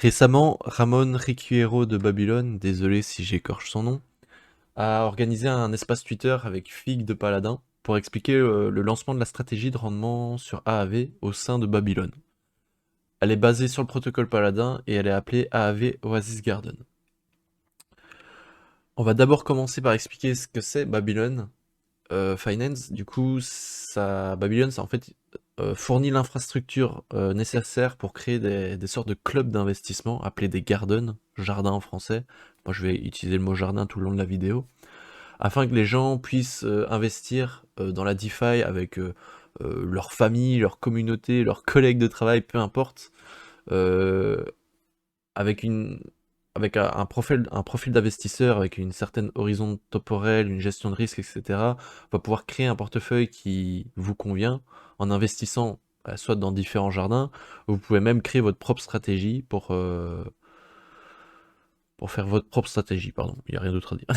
Récemment, Ramon Riquiero de Babylone, désolé si j'écorche son nom, a organisé un espace Twitter avec Fig de Paladin pour expliquer le lancement de la stratégie de rendement sur AAV au sein de Babylone. Elle est basée sur le protocole Paladin et elle est appelée AAV Oasis Garden. On va d'abord commencer par expliquer ce que c'est Babylone Finance. Du coup, Babylone, ça en fait fournit l'infrastructure nécessaire pour créer des sortes de clubs d'investissement appelés des gardens, jardins en français. Moi, je vais utiliser le mot jardin tout le long de la vidéo, afin que les gens puissent investir dans la DeFi avec leur famille, leur communauté, leurs collègues de travail, peu importe, euh, avec une avec un profil d'investisseur avec une certaine horizon temporelle, une gestion de risque, etc., va pouvoir créer un portefeuille qui vous convient en investissant soit dans différents jardins. Vous pouvez même créer votre propre stratégie pour faire votre propre stratégie, pardon, il n'y a rien d'autre à dire.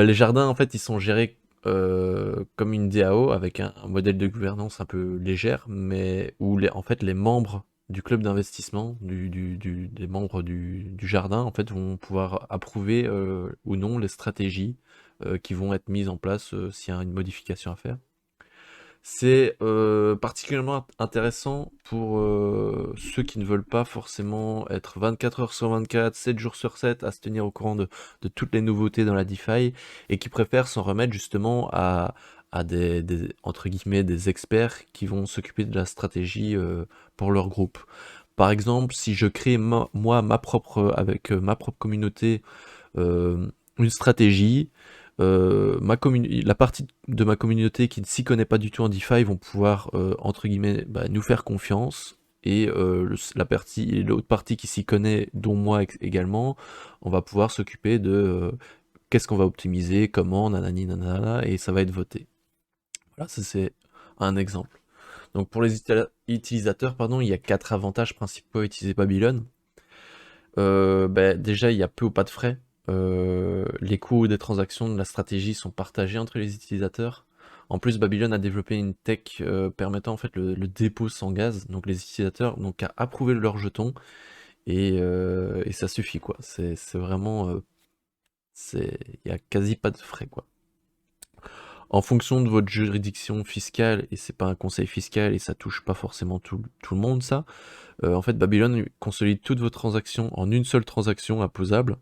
Les jardins, en fait, ils sont gérés comme une DAO avec un modèle de gouvernance un peu légère, mais où en fait, les membres du club d'investissement, des membres du jardin, en fait, vont pouvoir approuver ou non les stratégies qui vont être mises en place s'il y a une modification à faire. C'est particulièrement intéressant pour ceux qui ne veulent pas forcément être 24 heures sur 24, 7 jours sur 7 à se tenir au courant de toutes les nouveautés dans la DeFi et qui préfèrent s'en remettre justement à entre guillemets, des experts qui vont s'occuper de la stratégie pour leur groupe. Par exemple, si je crée moi avec ma propre communauté une stratégie. La partie de ma communauté qui ne s'y connaît pas du tout en DeFi vont pouvoir, entre guillemets, nous faire confiance. Et l'autre partie qui s'y connaît, dont moi également, on va pouvoir s'occuper de qu'est-ce qu'on va optimiser, comment, nanani nanana, et ça va être voté. Voilà, ça c'est un exemple. Donc pour les utilisateurs, pardon, il y a 4 avantages principaux à utiliser Babylon. Déjà, il y a peu ou pas de frais. Les coûts des transactions de la stratégie sont partagés entre les utilisateurs. En plus, Babylon a développé une tech permettant en fait le dépôt sans gaz. Donc les utilisateurs n'ont qu'à approuver leur jeton et ça suffit quoi. C'est vraiment, il y a quasi pas de frais quoi. En fonction de votre juridiction fiscale, et c'est pas un conseil fiscal et ça touche pas forcément tout le monde ça, en fait Babylon consolide toutes vos transactions en une seule transaction imposable.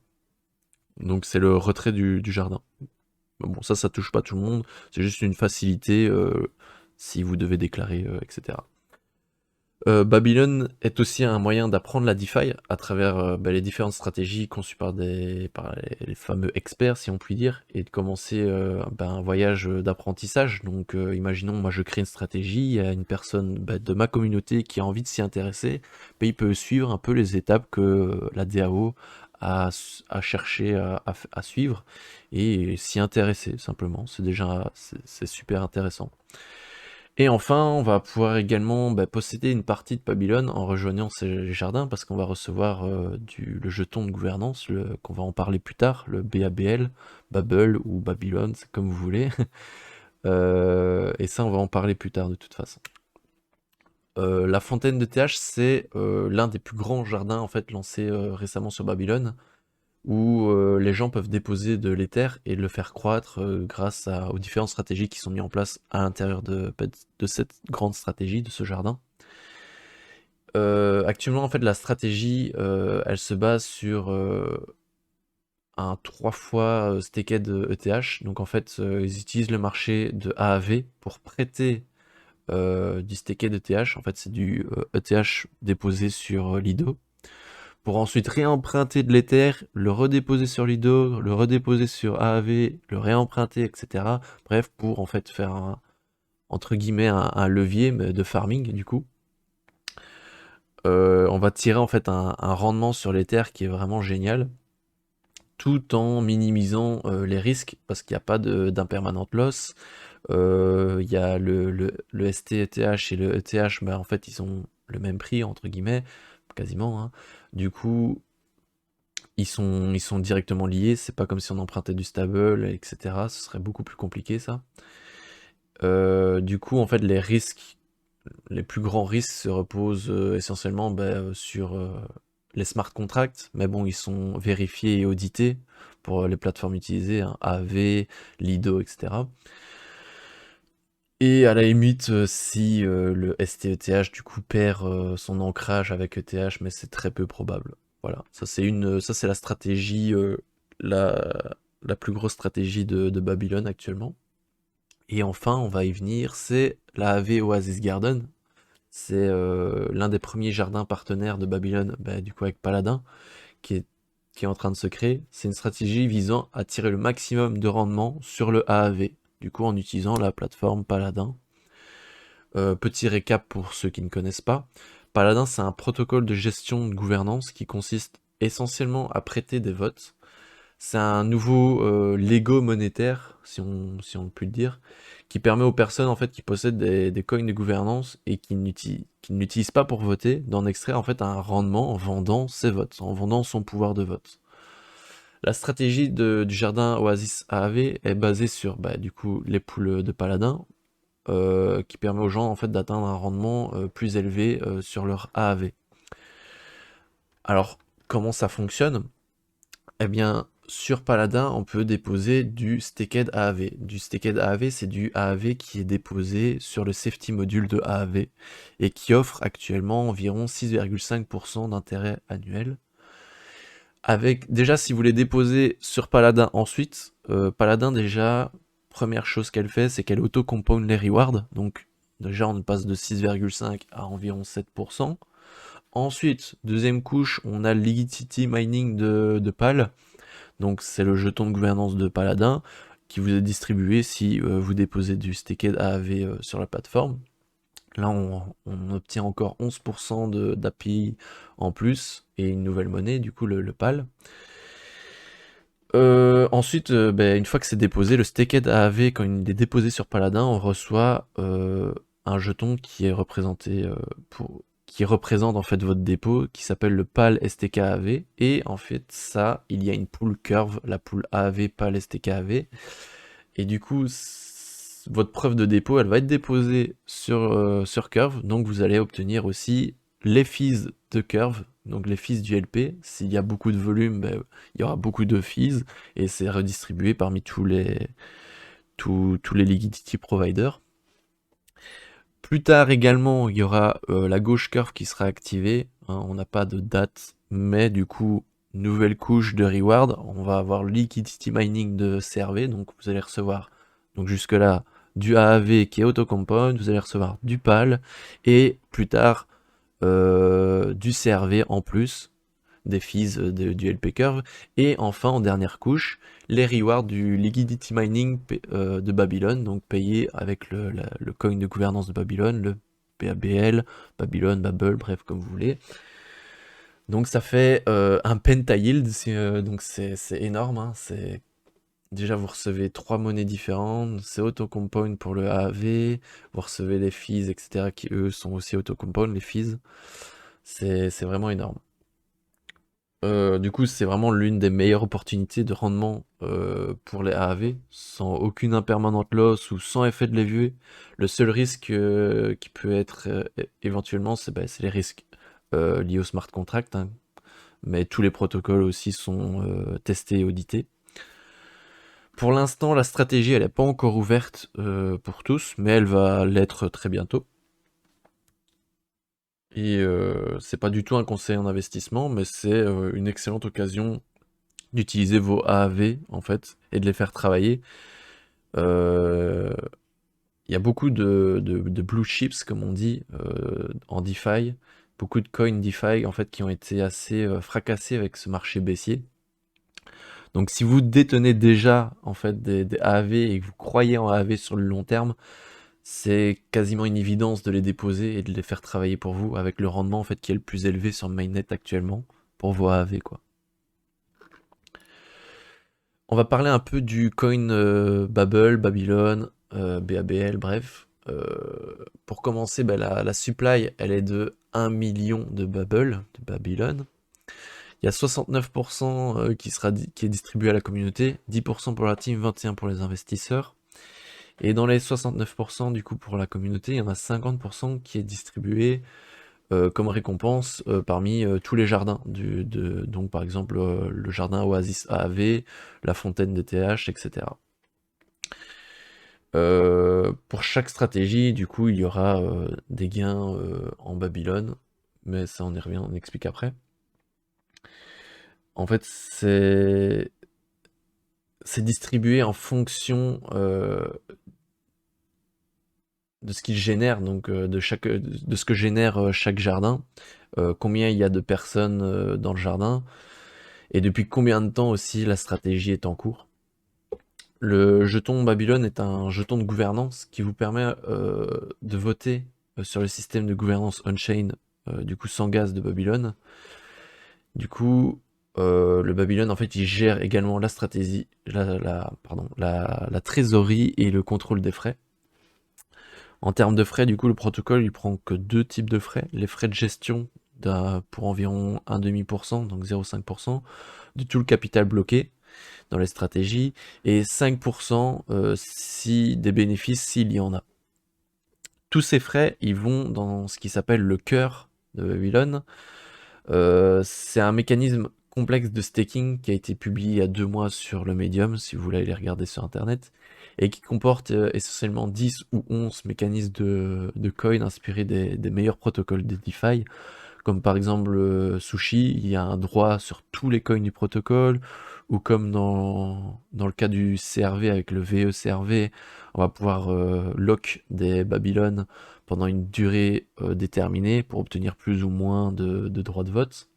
Donc c'est le retrait du jardin. Bon, ça touche pas tout le monde, c'est juste une facilité si vous devez déclarer, etc. Babylon est aussi un moyen d'apprendre la DeFi à travers les différentes stratégies conçues par les fameux experts, si on peut dire, et de commencer un voyage d'apprentissage. Donc, imaginons, moi je crée une stratégie, il y a une personne de ma communauté qui a envie de s'y intéresser, il peut suivre un peu les étapes que la DAO a cherché à suivre et s'y intéresser simplement. C'est super intéressant. Et enfin, on va pouvoir également posséder une partie de Babylone en rejoignant ces jardins parce qu'on va recevoir le jeton de gouvernance, qu'on va en parler plus tard, le BABL, Babel ou Babylone, c'est comme vous voulez. Et ça, on va en parler plus tard de toute façon. La fontaine de TH, c'est l'un des plus grands jardins en fait lancés récemment sur Babylone, où les gens peuvent déposer de l'Ether et le faire croître grâce aux différentes stratégies qui sont mises en place à l'intérieur de cette grande stratégie, de ce jardin. Actuellement, en fait, la stratégie, elle se base sur un 3 fois staked ETH. Donc, en fait, ils utilisent le marché de AAV pour prêter du staked ETH. En fait, c'est du ETH déposé sur Lido pour ensuite réemprunter de l'Ether, le redéposer sur Lido, le redéposer sur AAV, le réemprunter, etc. Bref, pour en fait faire entre guillemets un levier de farming du coup. On va tirer en fait un rendement sur l'Ether qui est vraiment génial, tout en minimisant les risques parce qu'il n'y a pas d'impermanent loss. Il y a le ST-ETH et le ETH, en fait ils ont le même prix entre guillemets, quasiment, hein. Du coup, ils sont directement liés, c'est pas comme si on empruntait du stable, etc. Ce serait beaucoup plus compliqué ça. Du coup, en fait, les plus grands risques se reposent essentiellement sur les smart contracts, mais bon, ils sont vérifiés et audités pour les plateformes utilisées, hein, AV, Lido, etc. Et à la limite, si le STETH du coup perd son ancrage avec ETH, mais c'est très peu probable. Voilà, ça c'est la stratégie, la, la plus grosse stratégie de Babylone actuellement. Et enfin, on va y venir, c'est la AV Oasis Garden. C'est l'un des premiers jardins partenaires de Babylone, bah, du coup avec Paladin, qui est, qui est en train de se créer. C'est une stratégie visant à tirer le maximum de rendement sur le AAV, du coup en utilisant la plateforme Paladin. Petit récap pour ceux qui ne connaissent pas. Paladin, c'est un protocole de gestion de gouvernance qui consiste essentiellement à prêter des votes. C'est un nouveau Lego monétaire, si on peut le dire, qui permet aux personnes en fait qui possèdent des coins de gouvernance et qui ne l'utilisent pas pour voter, d'en extraire en fait un rendement en vendant ses votes, en vendant son pouvoir de vote. La stratégie du jardin Oasis AAV est basée sur du coup les poules de Paladin, qui permet aux gens en fait d'atteindre un rendement plus élevé sur leur AAV. Alors comment ça fonctionne? Eh bien sur Paladin on peut déposer du Staked AAV. Du Staked AAV, c'est du AAV qui est déposé sur le safety module de AAV et qui offre actuellement environ 6,5% d'intérêt annuel. Avec déjà si vous voulez déposer sur Paladin ensuite, Paladin déjà, première chose qu'elle fait, c'est qu'elle auto-compound les rewards. Donc déjà on passe de 6,5 à environ 7%. Ensuite, deuxième couche, on a le liquidity mining de PAL. Donc c'est le jeton de gouvernance de Paladin qui vous est distribué si vous déposez du staked AAV sur la plateforme. Là, on obtient encore 11% d'API en plus et une nouvelle monnaie, du coup le PAL. Ensuite, une fois que c'est déposé, le Staked AAV, quand il est déposé sur Paladin, on reçoit un jeton qui est représenté qui représente en fait votre dépôt, qui s'appelle le PAL STK AAV. Et en fait, ça, il y a une pool curve, la pool AAV PAL STK AAV. Et du coup, votre preuve de dépôt, elle va être déposée sur Curve, donc vous allez obtenir aussi les fees de Curve, donc les fees du LP. S'il y a beaucoup de volume, il y aura beaucoup de fees, et c'est redistribué parmi tous les liquidity providers. Plus tard également, il y aura la gauche curve qui sera activée, hein, on n'a pas de date, mais du coup, nouvelle couche de reward, on va avoir le liquidity mining de CRV, donc vous allez recevoir, donc jusque là, du AAV qui est autocompound, vous allez recevoir du PAL, et plus tard, du CRV en plus, des fees du LP Curve, et enfin en dernière couche, les rewards du liquidity mining de Babylone, donc payé avec le coin de gouvernance de Babylone, le BABL, Babylone, Babel, bref comme vous voulez. Donc ça fait un penta yield, donc c'est énorme, hein, déjà vous recevez 3 monnaies différentes, c'est auto-compound pour le AAV, vous recevez les fees, etc. qui eux sont aussi auto-compound, les fees. C'est vraiment énorme. Du coup, c'est vraiment l'une des meilleures opportunités de rendement pour les AAV, sans aucune impermanente loss ou sans effet de levier. Le seul risque qui peut être éventuellement, c'est les risques liés au smart contract, hein. Mais tous les protocoles aussi sont testés et audités. Pour l'instant, la stratégie, elle n'est pas encore ouverte pour tous, mais elle va l'être très bientôt. Et c'est pas du tout un conseil en investissement, mais c'est une excellente occasion d'utiliser vos AAV en fait et de les faire travailler. Il y a beaucoup de blue chips comme on dit en DeFi, beaucoup de coins DeFi en fait qui ont été assez fracassés avec ce marché baissier. Donc si vous détenez déjà en fait des AAV et que vous croyez en AAV sur le long terme, c'est quasiment une évidence de les déposer et de les faire travailler pour vous avec le rendement en fait qui est le plus élevé sur mainnet actuellement pour vos AAV quoi. On va parler un peu du coin Babel, Babylone, BABL, bref. Pour commencer, la supply, elle est de 1 million de Babel, de Babylone. Il y a 69% qui est distribué à la communauté, 10% pour la team, 21% pour les investisseurs. Et dans les 69% du coup pour la communauté, il y en a 50% qui est distribué comme récompense parmi tous les jardins. Donc par exemple le jardin Oasis AAV, la fontaine DTH, etc. Pour chaque stratégie, du coup, il y aura des gains en Babylone, mais ça on y revient, on explique après. En fait, c'est distribué en fonction de ce qu'il génère, donc de ce que génère chaque jardin, combien il y a de personnes dans le jardin, et depuis combien de temps aussi la stratégie est en cours. Le jeton Babylone est un jeton de gouvernance qui vous permet de voter sur le système de gouvernance on-chain, du coup sans gaz de Babylone. Du coup, le Babylone, en fait, il gère également la stratégie, la trésorerie et le contrôle des frais. En termes de frais, du coup, le protocole, il prend que 2 types de frais. Les frais de gestion pour environ 1,5%, donc 0,5%, de tout le capital bloqué dans les stratégies, et 5% si des bénéfices s'il y en a. Tous ces frais, ils vont dans ce qui s'appelle le cœur de Babylone. C'est un mécanisme complexe de staking qui a été publié il y a 2 mois sur le Medium, si vous voulez aller regarder sur internet, et qui comporte essentiellement 10 ou 11 mécanismes de coins inspirés des meilleurs protocoles des DeFi, comme par exemple Sushi, il y a un droit sur tous les coins du protocole, ou comme dans le cas du CRV avec le VE-CRV, on va pouvoir lock des Babylone pendant une durée déterminée pour obtenir plus ou moins de droits de vote.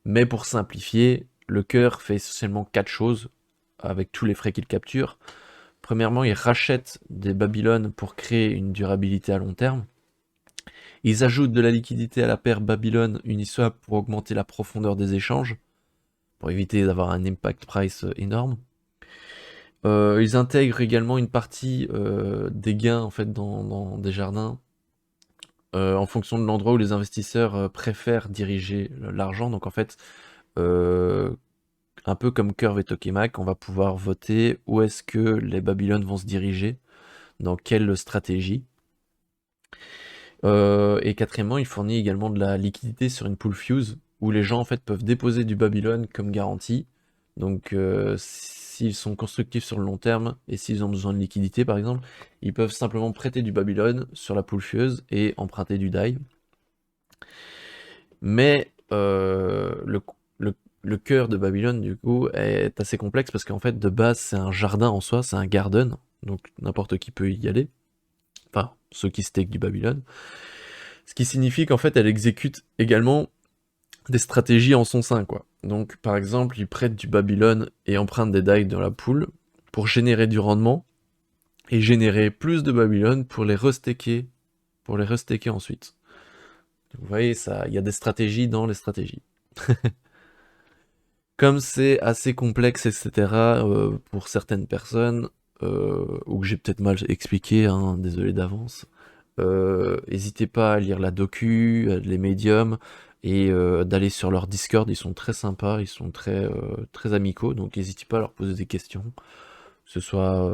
Mais pour simplifier, le cœur fait essentiellement 4 choses avec tous les frais qu'il capture. Premièrement, il rachète des Babylone pour créer une durabilité à long terme. Ils ajoutent de la liquidité à la paire Babylone Uniswap pour augmenter la profondeur des échanges, pour éviter d'avoir un impact price énorme. Ils intègrent également une partie des gains en fait dans des jardins en fonction de l'endroit où les investisseurs préfèrent diriger l'argent. Donc en fait, un peu comme Curve et Tokamak, on va pouvoir voter où est-ce que les Babylone vont se diriger, dans quelle stratégie. Et quatrièmement, il fournit également de la liquidité sur une pool Fuse, où les gens en fait peuvent déposer du Babylone comme garantie. Donc s'ils sont constructifs sur le long terme, et s'ils ont besoin de liquidité par exemple, ils peuvent simplement prêter du Babylone sur la pool Fuse et emprunter du DAI. Mais le cœur de Babylone, du coup, est assez complexe parce qu'en fait, de base, c'est un jardin en soi, c'est un garden, donc n'importe qui peut y aller. Enfin, ceux qui stake du Babylone. Ce qui signifie qu'en fait, elle exécute également des stratégies en son sein, quoi. Donc, par exemple, ils prêtent du Babylone et empruntent des DAI dans la pool pour générer du rendement et générer plus de Babylone pour les restaker ensuite. Donc, vous voyez, il y a des stratégies dans les stratégies. Comme c'est assez complexe, etc., pour certaines personnes, ou que j'ai peut-être mal expliqué, hein, désolé d'avance, n'hésitez pas à lire la docu, les médiums, et d'aller sur leur Discord, ils sont très sympas, ils sont très amicaux, donc n'hésitez pas à leur poser des questions, que ce soit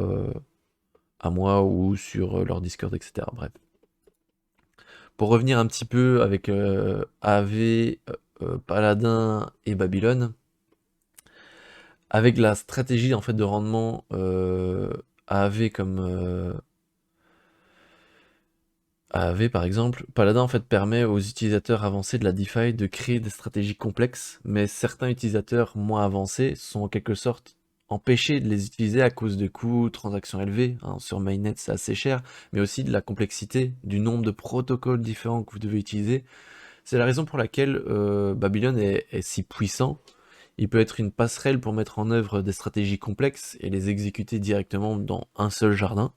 à moi ou sur leur Discord, etc. Bref. Pour revenir un petit peu avec AV, Paladin et Babylone, avec la stratégie en fait de rendement AAV comme AAV par exemple, Paladin en fait permet aux utilisateurs avancés de la DeFi de créer des stratégies complexes, mais certains utilisateurs moins avancés sont en quelque sorte empêchés de les utiliser à cause de coûts, transactions élevés, hein. Sur Mainnet c'est assez cher, mais aussi de la complexité, du nombre de protocoles différents que vous devez utiliser. C'est la raison pour laquelle Babylon est si puissant. Il peut être une passerelle pour mettre en œuvre des stratégies complexes et les exécuter directement dans un seul jardin.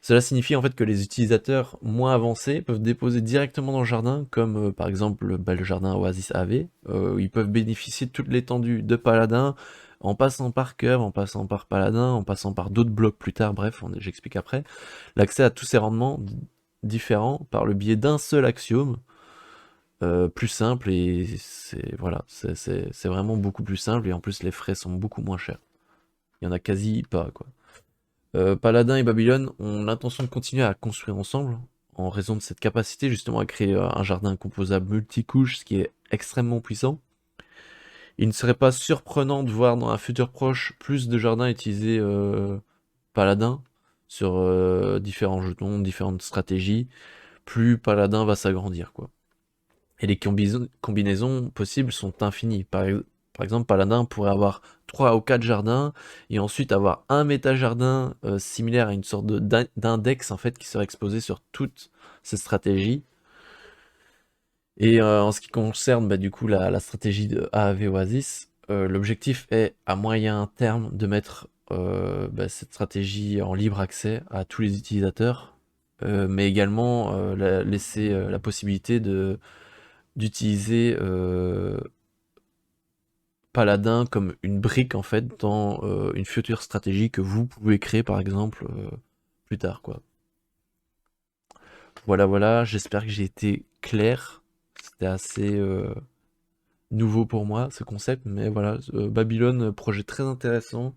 Cela signifie en fait que les utilisateurs moins avancés peuvent déposer directement dans le jardin, comme par exemple le jardin Oasis AV. Ils peuvent bénéficier de toute l'étendue de Paladin, en passant par Curve, en passant par Paladin, en passant par d'autres blocs plus tard, bref, j'explique après. L'accès à tous ces rendements différents par le biais d'un seul axiome, plus simple, et c'est voilà, c'est vraiment beaucoup plus simple, et en plus les frais sont beaucoup moins chers. Il y en a quasi pas, quoi. Paladin et Babylone ont l'intention de continuer à construire ensemble, en raison de cette capacité justement à créer un jardin composable multicouche, ce qui est extrêmement puissant. Il ne serait pas surprenant de voir dans un futur proche plus de jardins utiliser Paladin sur différents jetons, différentes stratégies. Plus Paladin va s'agrandir, quoi. Et les combinaisons possibles sont infinies. Par exemple, Paladin pourrait avoir 3 ou 4 jardins et ensuite avoir un méta-jardin similaire à une sorte d'index en fait qui serait exposé sur toutes ces stratégies. Et en ce qui concerne du coup la stratégie de AAV Oasis, l'objectif est à moyen terme de mettre cette stratégie en libre accès à tous les utilisateurs, mais également laisser la possibilité d'utiliser Paladin comme une brique en fait dans une future stratégie que vous pouvez créer par exemple plus tard, quoi. Voilà, voilà, j'espère que j'ai été clair. C'était assez nouveau pour moi ce concept, mais voilà, Babylone, projet très intéressant.